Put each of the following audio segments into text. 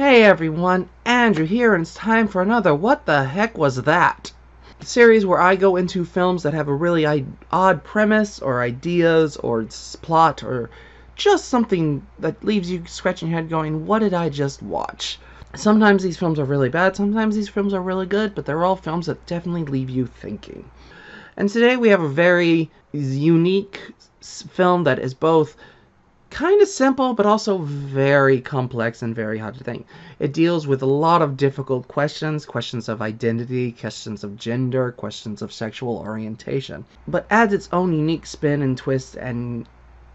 Hey everyone, Andrew here, and it's time for another What the Heck Was That? Series where I go into films that have a really odd premise, or ideas, or plot, or just something that leaves you scratching your head going, what did I just watch? Sometimes these films are really bad, sometimes these films are really good, but they're all films that definitely leave you thinking. And today we have a very unique film that is both kind of simple, but also very complex and very hard to think. It deals with a lot of difficult questions of identity, questions of gender, questions of sexual orientation, but adds its own unique spin and twist and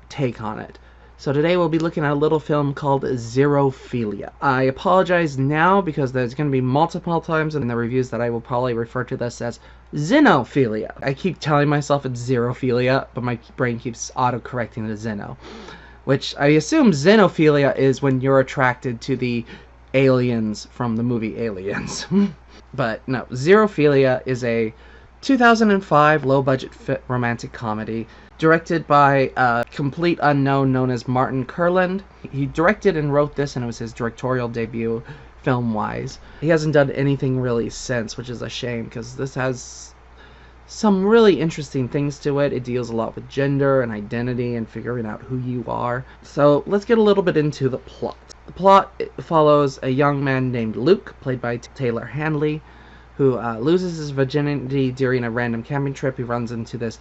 take on it. So today we'll be looking at a little film called Zerophilia. I apologize now because there's going to be multiple times in the reviews that I will probably refer to this as Xenophilia. I keep telling myself it's Zerophilia, but my brain keeps auto-correcting to Xeno. Which I assume xenophilia is when you're attracted to the aliens from the movie Aliens. But no, Zerophilia is a 2005 low-budget romantic comedy directed by a complete unknown known as Martin Kurland. He directed and wrote this, and it was his directorial debut film-wise. He hasn't done anything really since, which is a shame, because this has some really interesting things to it. It deals a lot with gender and identity and figuring out who you are. So let's get a little bit into the plot. The plot follows a young man named Luke, played by Taylor Handley, who loses his virginity during a random camping trip. He runs into this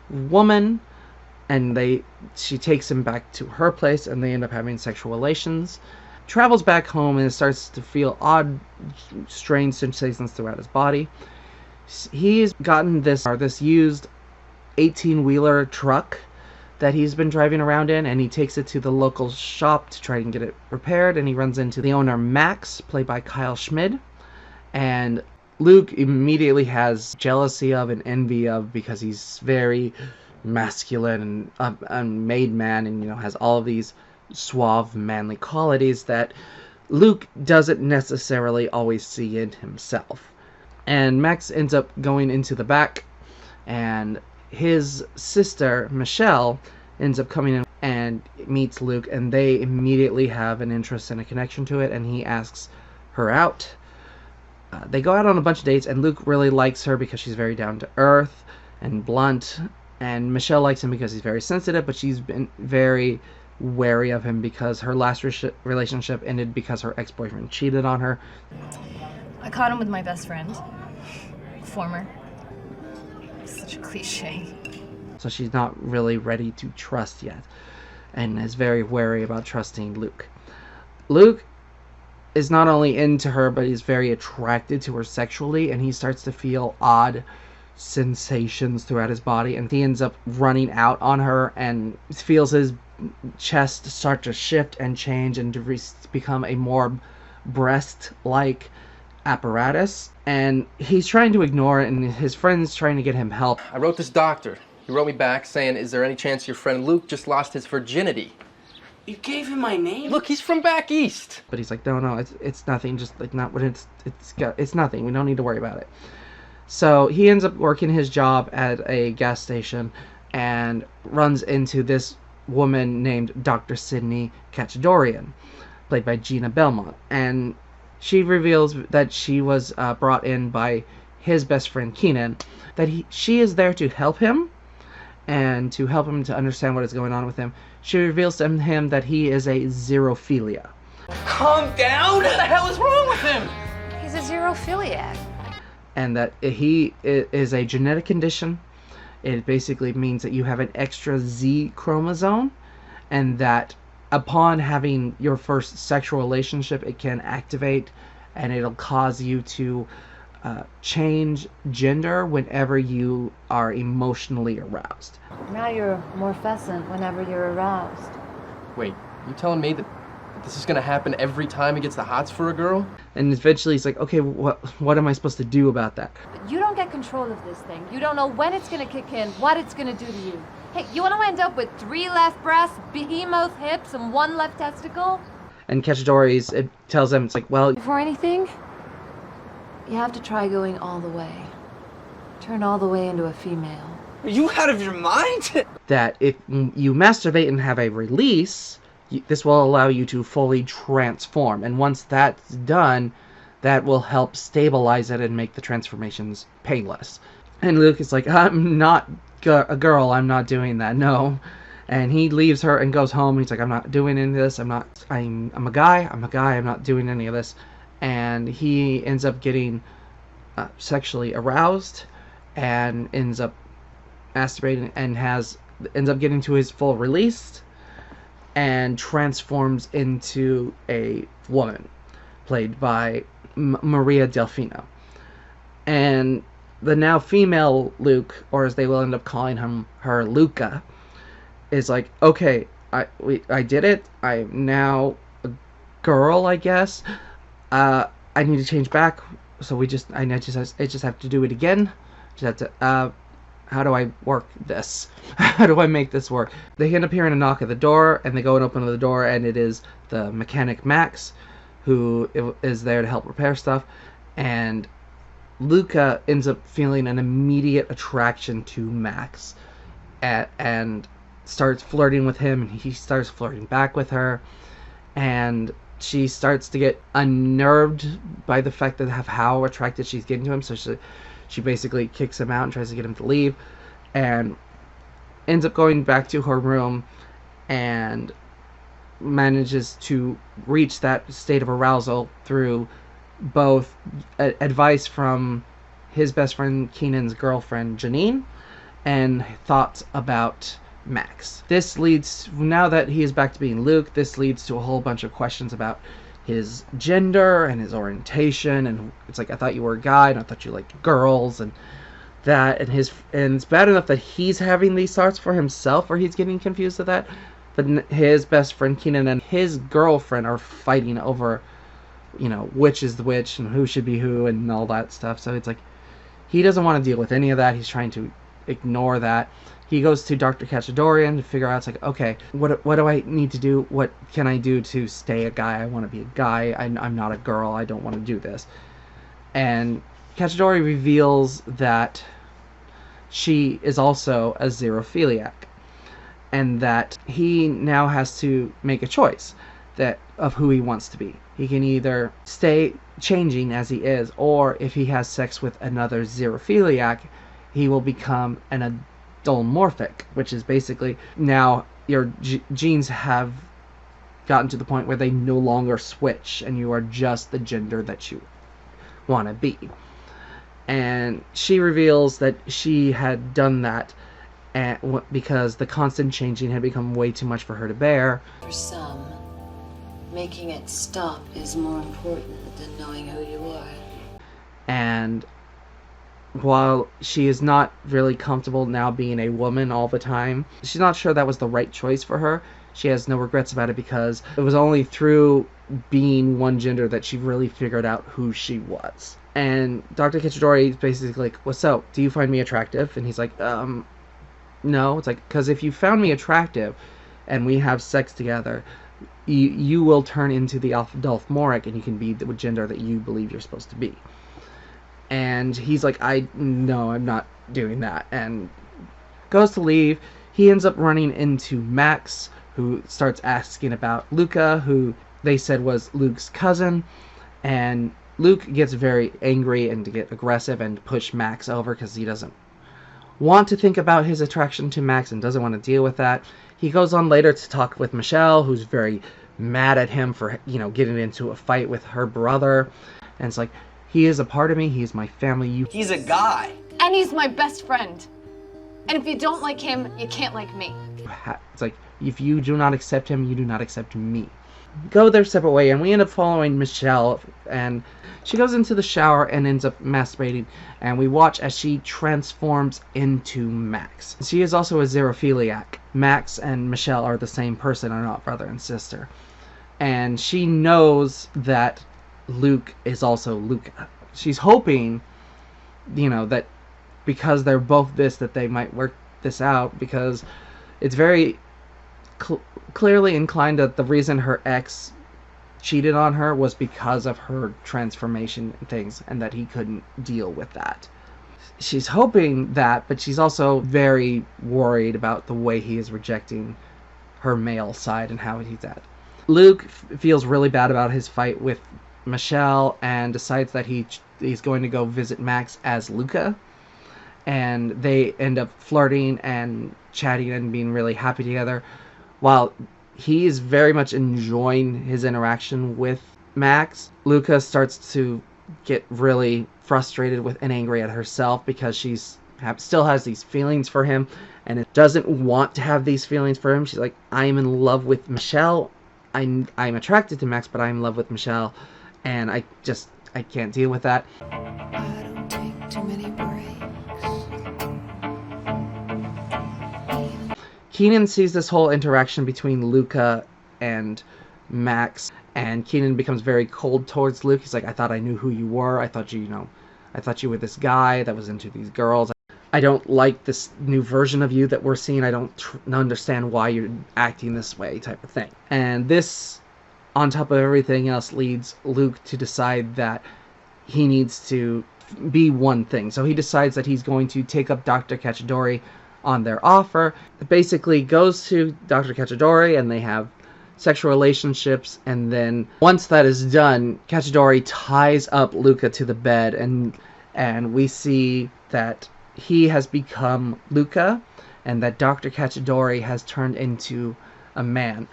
woman, and she takes him back to her place, and they end up having sexual relations. Travels back home and starts to feel odd, strange sensations throughout his body. He's gotten this used 18-wheeler truck that he's been driving around in, and he takes it to the local shop to try and get it repaired, and he runs into the owner, Max, played by Kyle Schmid, and Luke immediately has jealousy of and envy of, because he's very masculine and a made man, and has all of these suave, manly qualities that Luke doesn't necessarily always see in himself. And Max ends up going into the back, and his sister, Michelle, ends up coming in and meets Luke, and they immediately have an interest and a connection to it, and he asks her out. They go out on a bunch of dates, and Luke really likes her because she's very down to earth and blunt, and Michelle likes him because he's very sensitive, but she's been very wary of him because her last relationship ended because her ex-boyfriend cheated on her. I caught him with my best friend. Former. Such a cliche. So she's not really ready to trust yet, and is very wary about trusting Luke. Luke is not only into her, but he's very attracted to her sexually, and he starts to feel odd sensations throughout his body, and he ends up running out on her and feels his chest start to shift and change and to become a more breast-like apparatus, and he's trying to ignore it, and his friend's trying to get him help. I wrote this doctor. He wrote me back saying, is there any chance your friend Luke just lost his virginity? You gave him my name? Look, he's from back east. But he's like, no, it's nothing, just like not what it's nothing, we don't need to worry about it. So he ends up working his job at a gas station and runs into this woman named Dr. Sydney Cachadorian, played by Gina Belmont, and she reveals that she was brought in by his best friend Keenan, that she is there to help him and to help him to understand what is going on with him. She reveals to him that he is a Zerophilia. Calm down! What the hell is wrong with him? He's a xerophiliac. And that he is a genetic condition. It basically means that you have an extra Z chromosome, and that upon having your first sexual relationship, it can activate, and it'll cause you to change gender whenever you are emotionally aroused. Now you're more pheasant whenever you're aroused. Wait, you telling me that this is gonna happen every time he gets the hots for a girl? And eventually he's like, okay, what am I supposed to do about that? But you don't get control of this thing. You don't know when it's gonna kick in, what it's gonna do to you. Hey, you want to end up with 3 left breasts, behemoth hips, and 1 left testicle? And Cachadori's, it tells him, it's like, well, For anything, you have to try going all the way. Turn all the way into a female. Are you out of your mind? that if you masturbate and have a release, this will allow you to fully transform. And once that's done, that will help stabilize it and make the transformations painless. And Luke is like, I'm not a girl. I'm not doing that. No. And he leaves her and goes home. He's like, I'm not doing any of this. I'm a guy. I'm not doing any of this. And he ends up getting sexually aroused and ends up masturbating and ends up getting to his full release and transforms into a woman played by Maria Delfino. And the now female Luke, or as they will end up calling her Luca, is like, okay, I did it. I'm now a girl, I guess. I need to change back. So I just have to do it again. Just have to. How do I work this? How do I make this work? They end up hearing a knock at the door, and they go and open the door, and it is the mechanic Max, who is there to help repair stuff. And Luca ends up feeling an immediate attraction to Max, and starts flirting with him, and he starts flirting back with her, and she starts to get unnerved by the fact of how attracted she's getting to him, so she basically kicks him out and tries to get him to leave, and ends up going back to her room and manages to reach that state of arousal through both advice from his best friend Keenan's girlfriend Janine and thoughts about Max. This leads, now that he is back to being Luke, this leads to a whole bunch of questions about his gender and his orientation, and it's like, I thought you were a guy, and I thought you liked girls, and that, and it's bad enough that he's having these thoughts for himself, or he's getting confused with that, but his best friend Keenan and his girlfriend are fighting over, which is the which, and who should be who, and all that stuff, so it's like, he doesn't want to deal with any of that, he's trying to ignore that. He goes to Dr. Cachadorian to figure out, it's like, okay, what do I need to do? What can I do to stay a guy? I want to be a guy. I'm not a girl. I don't want to do this. And Cachadori reveals that she is also a Zerophiliac, and that he now has to make a choice of who he wants to be. He can either stay changing as he is, or if he has sex with another Zerophiliac, he will become an adulmorphic, which is basically now your genes have gotten to the point where they no longer switch and you are just the gender that you want to be. And she reveals that she had done that because the constant changing had become way too much for her to bear. For some, making it stop is more important than knowing who you are. And while she is not really comfortable now being a woman all the time, she's not sure that was the right choice for her. She has no regrets about it because it was only through being one gender that she really figured out who she was. And Dr. Cachadori is basically like, well, so, do you find me attractive? And he's like, no. It's like, because if you found me attractive and we have sex together, you will turn into the Adulmoric and you can be the gender that you believe you're supposed to be. And he's like, no, I'm not doing that. And goes to leave. He ends up running into Max, who starts asking about Luca, who they said was Luke's cousin. And Luke gets very angry and to get aggressive and push Max over because he doesn't want to think about his attraction to Max and doesn't want to deal with that. He goes on later to talk with Michelle, who's very mad at him for, getting into a fight with her brother. And it's like, he is a part of me. He is my family. He's a guy. And he's my best friend. And if you don't like him, you can't like me. It's like, if you do not accept him, you do not accept me. Go their separate way, and we end up following Michelle, and she goes into the shower and ends up masturbating, and we watch as she transforms into Max. She is also a Zerophiliac. Max and Michelle are the same person, are not brother and sister. And she knows that Luke is also Luca. She's hoping, that because they're both this, that they might work this out, because it's very clearly inclined that the reason her ex cheated on her was because of her transformation and things, and that he couldn't deal with that. She's hoping that, but she's also very worried about the way he is rejecting her male side and how he's at. Luke feels really bad about his fight with Michelle and decides that he's going to go visit Max as Luca, and they end up flirting and chatting and being really happy together. While he is very much enjoying his interaction with Max, Luca starts to get really frustrated with and angry at herself because still has these feelings for him, and it doesn't want to have these feelings for him. She's like, I'm in love with Michelle. I'm attracted to Max, but I'm in love with Michelle, and I can't deal with that. I don't take too many breaks. Keenan sees this whole interaction between Luca and Max, and Keenan becomes very cold towards Luke. He's like, I thought I knew who you were. I thought you were this guy that was into these girls. I don't like this new version of you that we're seeing. I don't understand why you're acting this way, type of thing. And this, on top of everything else, leads Luke to decide that he needs to be one thing. So he decides that he's going to take up Dr. Cacciatore on their offer. Basically goes to Dr. Cacciatore and they have sexual relationships, and then once that is done, Cacciatore ties up Luca to the bed, and we see that he has become Luca and that Dr. Cacciatore has turned into a man.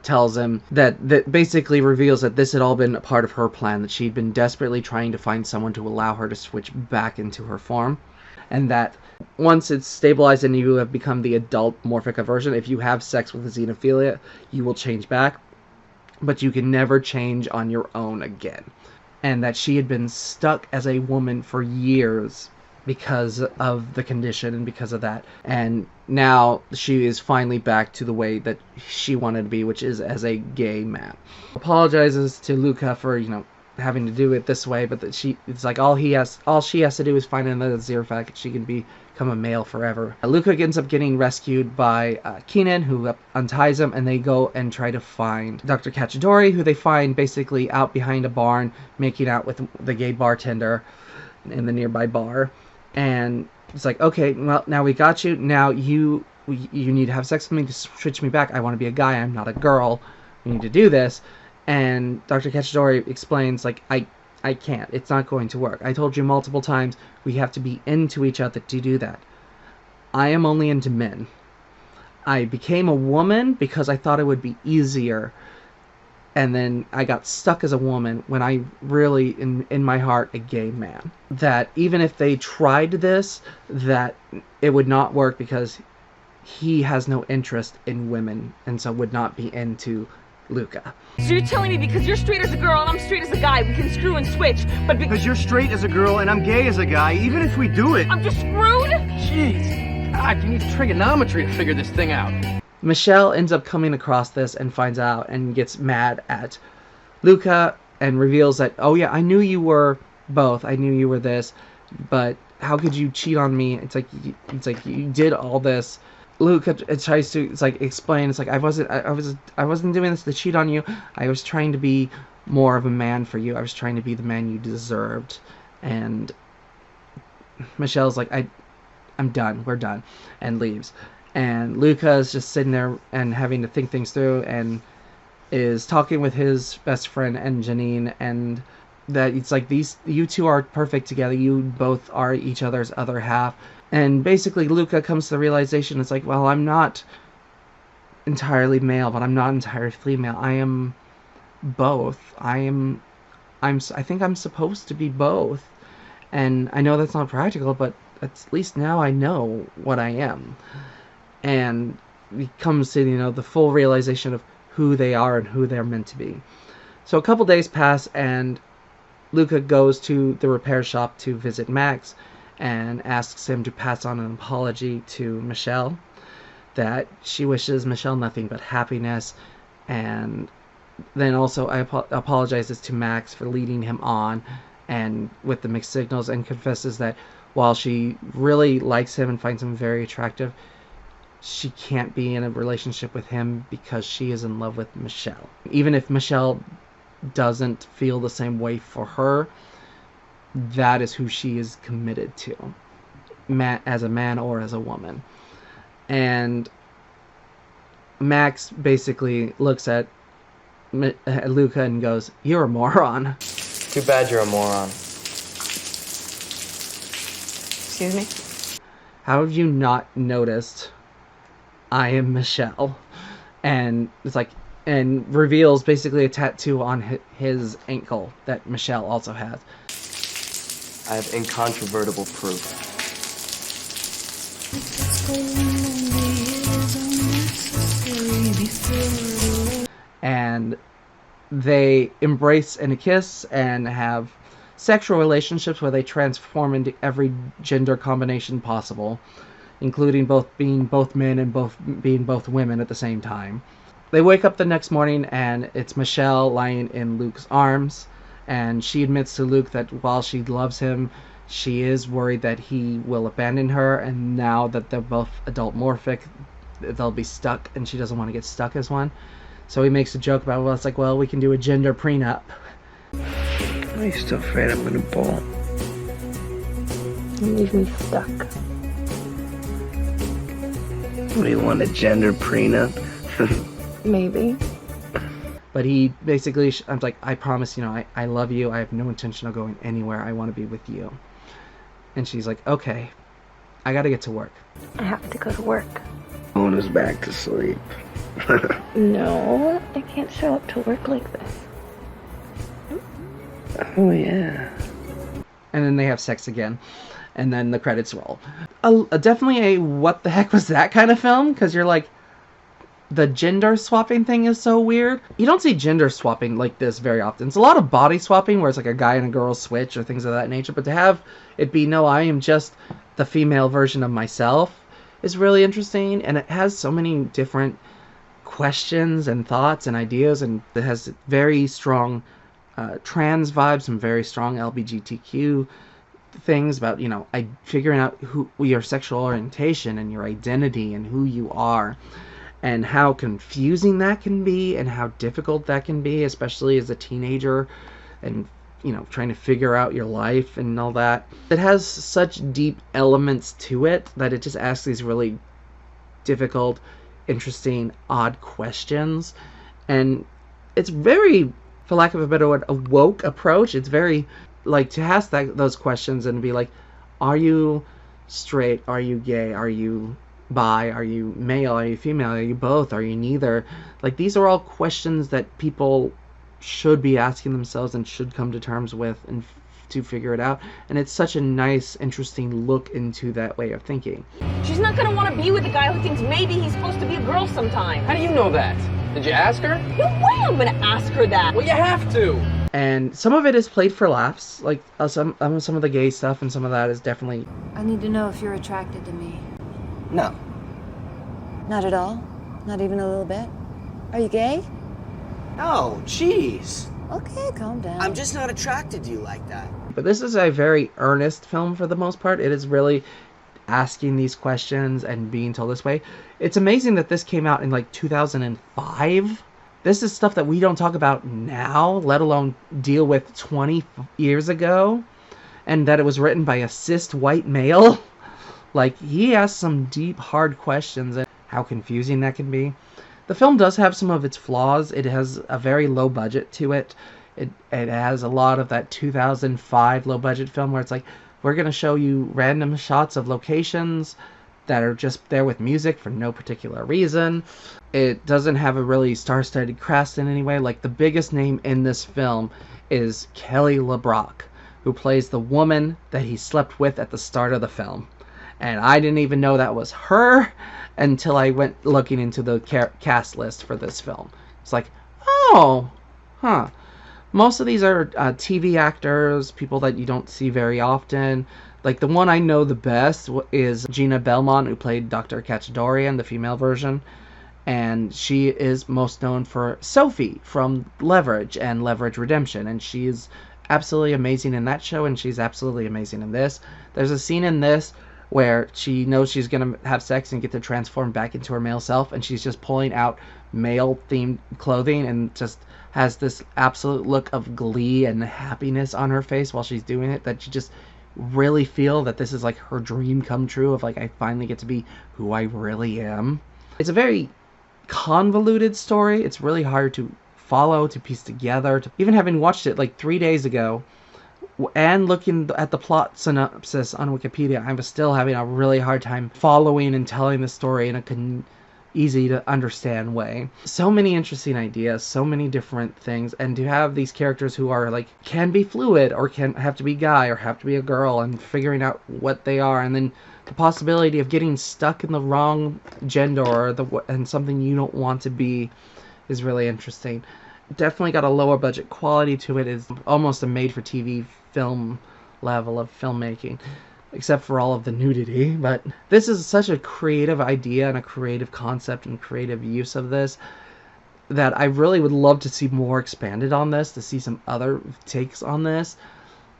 Tells him that basically reveals that this had all been a part of her plan, that she'd been desperately trying to find someone to allow her to switch back into her form, and that once it's stabilized and you have become the adult Morphica version, if you have sex with a Zerophilia, you will change back, but you can never change on your own again. And that she had been stuck as a woman for years because of the condition and because of that. And now she is finally back to the way that she wanted to be, which is as a gay man. Apologizes to Luca for, having to do it this way, but that it's like all she has to do is find another Zerophilia and she can become a male forever. Luca ends up getting rescued by Keenan, who unties him, and they go and try to find Dr. Cacciatore, who they find basically out behind a barn making out with the gay bartender in the nearby bar. And it's like, okay, well, now we got you. Now you need to have sex with me to switch me back. I want to be a guy. I'm not a girl. We need to do this. And Dr. Cacciatore explains, like, I can't. It's not going to work. I told you multiple times we have to be into each other to do that. I am only into men. I became a woman because I thought it would be easier. And then I got stuck as a woman when I really, in my heart, a gay man. That even if they tried this, that it would not work because he has no interest in women and so would not be into Luca. So you're telling me because you're straight as a girl and I'm straight as a guy, we can screw and switch, but because you're straight as a girl and I'm gay as a guy, even if we do it, I'm just screwed? Jeez, God, you need trigonometry to figure this thing out. Michelle ends up coming across this and finds out and gets mad at Luca and reveals that, oh yeah, I knew you were both. I knew you were this, but how could you cheat on me? It's like you did all this. Luca tries to explain. It's like I wasn't doing this to cheat on you. I was trying to be more of a man for you. I was trying to be the man you deserved. And Michelle's like, I'm done. We're done, and leaves. And Luca is just sitting there and having to think things through, and is talking with his best friend and Janine, and that it's like you two are perfect together. You both are each other's other half. And basically Luca comes to the realization, it's like, well, I'm not entirely male, but I'm not entirely female. I am both. I think I'm supposed to be both. And I know that's not practical, but at least now I know what I am. And he comes to, the full realization of who they are and who they're meant to be. So a couple days pass, and Luca goes to the repair shop to visit Max and asks him to pass on an apology to Michelle, that she wishes Michelle nothing but happiness, and then also apologizes to Max for leading him on and with the mixed signals, and confesses that while she really likes him and finds him very attractive, she can't be in a relationship with him because she is in love with Michelle. Even if Michelle doesn't feel the same way for her, that is who she is committed to, as a man or as a woman. And Max basically looks at Luca and goes, "You're a moron." Too bad you're a moron. Excuse me? How have you not noticed I am Michelle? And it's like, and reveals basically a tattoo on his ankle that Michelle also has. I have incontrovertible proof. And they embrace and kiss and have sexual relationships where they transform into every gender combination possible, including being both men and being both women at the same time. They wake up the next morning and it's Michelle lying in Luke's arms, and she admits to Luke that while she loves him, she is worried that he will abandon her, and now that they're both adult morphic, they'll be stuck, and she doesn't want to get stuck as one. So he makes a joke about, well, it's like, well, we can do a gender prenup. Are you still afraid I'm gonna bolt? Leave me stuck. What do you want, a gender prenup? Maybe. But he basically, I'm like, I promise, I love you. I have no intention of going anywhere. I want to be with you. And she's like, okay, I gotta get to work. I have to go to work. Phone is back to sleep. No, I can't show up to work like this. Oh yeah. And then they have sex again. And then the credits roll. Definitely a what the heck was that kind of film? Because you're like, the gender swapping thing is so weird. You don't see gender swapping like this very often. It's a lot of body swapping where it's like a guy and a girl switch or things of that nature. But to have it be, no, I am just the female version of myself is really interesting. And it has so many different questions and thoughts and ideas. And it has very strong trans vibes and very strong LGBTQ things about, figuring out your sexual orientation and your identity and who you are. And how confusing that can be and how difficult that can be, especially as a teenager and, trying to figure out your life and all that. It has such deep elements to it that it just asks these really difficult, interesting, odd questions. And it's very, for lack of a better word, a woke approach. It's very, like, to ask those questions and be like, are you straight? Are you gay? Are you bi? Are you male? Are you female? Are you both? Are you neither? Like, these are all questions that people should be asking themselves and should come to terms with and to figure it out. And it's such a nice, interesting look into that way of thinking. She's not gonna want to be with a guy who thinks maybe he's supposed to be a girl sometime. How do you know that? Did you ask her? No way I'm gonna ask her that. Well, you have to. And some of it is played for laughs, like some of the gay stuff, and some of that is definitely... I need to know if you're attracted to me. No. Not at all? Not even a little bit? Are you gay? Oh, jeez. Okay, calm down. I'm just not attracted to you like that. But this is a very earnest film for the most part. It is really asking these questions and being told this way. It's amazing that this came out in like 2005. This is stuff that we don't talk about now, let alone deal with 20 years ago. And that it was written by a cis white male. Like, he asks some deep, hard questions and how confusing that can be. The film does have some of its flaws. It has a very low budget to it. It has a lot of that 2005 low budget film where it's like, we're going to show you random shots of locations that are just there with music for no particular reason. It doesn't have a really star-studded cast in any way. Like, the biggest name in this film is Kelly LeBrock, who plays the woman that he slept with at the start of the film. And I didn't even know that was her until I went looking into the cast list for this film. It's like, oh, huh. Most of these are TV actors, people that you don't see very often. Like, the one I know the best is Gina Belmont, who played Dr. Cacciadorian, the female version. And she is most known for Sophie from Leverage and Leverage Redemption. And she is absolutely amazing in that show, and she's absolutely amazing in this. There's a scene in this where she knows she's going to have sex and get to transform back into her male self, and she's just pulling out male-themed clothing and just has this absolute look of glee and happiness on her face while she's doing it, that you just really feel that this is like her dream come true of, like, I finally get to be who I really am. It's a very convoluted story. It's really hard to follow, to piece together. Even having watched it like 3 days ago, and looking at the plot synopsis on Wikipedia, I'm still having a really hard time following and telling the story in a easy to understand way. So many interesting ideas, so many different things, and to have these characters who are like, can be fluid, or can have to be guy, or have to be a girl, and figuring out what they are, and then the possibility of getting stuck in the wrong gender or and something you don't want to be is really interesting. Definitely got a lower budget quality to it. It's almost a made-for-TV film level of filmmaking, except for all of the nudity. But this is such a creative idea and a creative concept and creative use of this that I really would love to see more expanded on this, to see some other takes on this.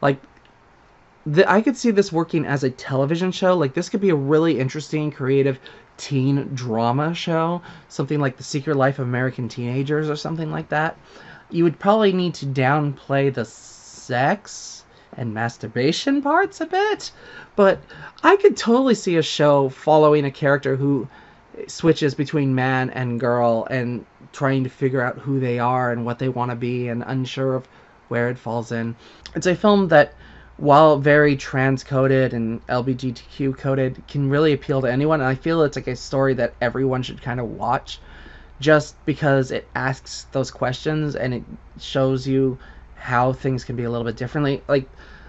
Like, I could see this working as a television show. Like, this could be a really interesting, creative teen drama show, something like The Secret Life of American Teenagers or something like that. You would probably need to downplay the sex and masturbation parts a bit, but I could totally see a show following a character who switches between man and girl and trying to figure out who they are and what they want to be and unsure of where it falls in. It's a film that, while very trans-coded and LGBTQ-coded, can really appeal to anyone. And I feel it's like a story that everyone should kind of watch, just because it asks those questions and it shows you how things can be a little bit differently. Like,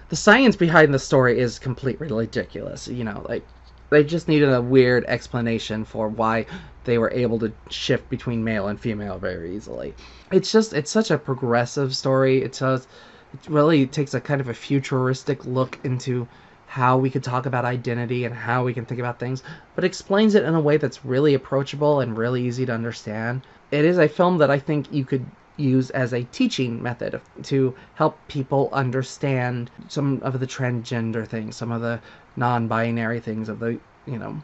the science behind the story is completely ridiculous. You know, like, they just needed a weird explanation for why they were able to shift between male and female very easily. It's such a progressive story. It really takes a kind of a futuristic look into how we could talk about identity and how we can think about things, but explains it in a way that's really approachable and really easy to understand. It is a film that I think you could use as a teaching method to help people understand some of the transgender things, some of the non-binary things, of the, you know,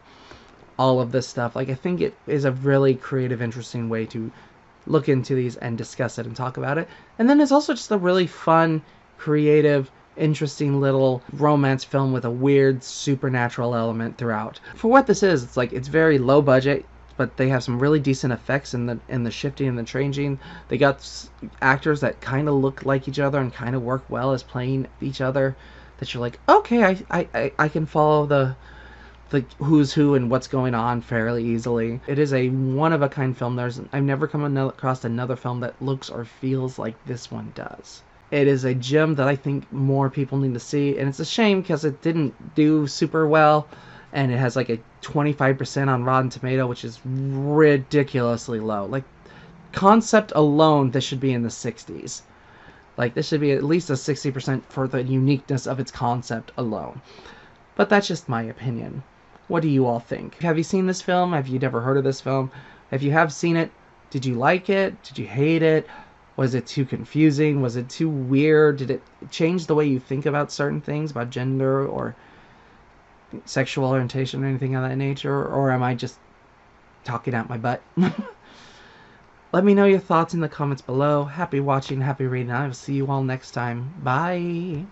all of this stuff. Like, I think it is a really creative, interesting way to look into these and discuss it and talk about it. And then it's also just a really fun, creative, interesting little romance film with a weird supernatural element throughout. For what this is, it's like, it's very low budget, but they have some really decent effects in the shifting and the changing. They got actors that kind of look like each other and kind of work well as playing each other, that you're like, okay, I can follow the who's who and what's going on fairly easily. It is a one-of-a-kind film. I've never come across another film that looks or feels like this one does. It is a gem that I think more people need to see, and it's a shame because it didn't do super well, and it has like a 25% on Rotten Tomato, which is ridiculously low. Like, concept alone, this should be in the 60s. Like, this should be at least a 60% for the uniqueness of its concept alone. But that's just my opinion. What do you all think? Have you seen this film? Have you never heard of this film? If you have seen it, did you like it? Did you hate it? Was it too confusing? Was it too weird? Did it change the way you think about certain things, about gender or sexual orientation or anything of that nature? Or am I just talking out my butt? Let me know your thoughts in the comments below. Happy watching, happy reading. I will see you all next time. Bye!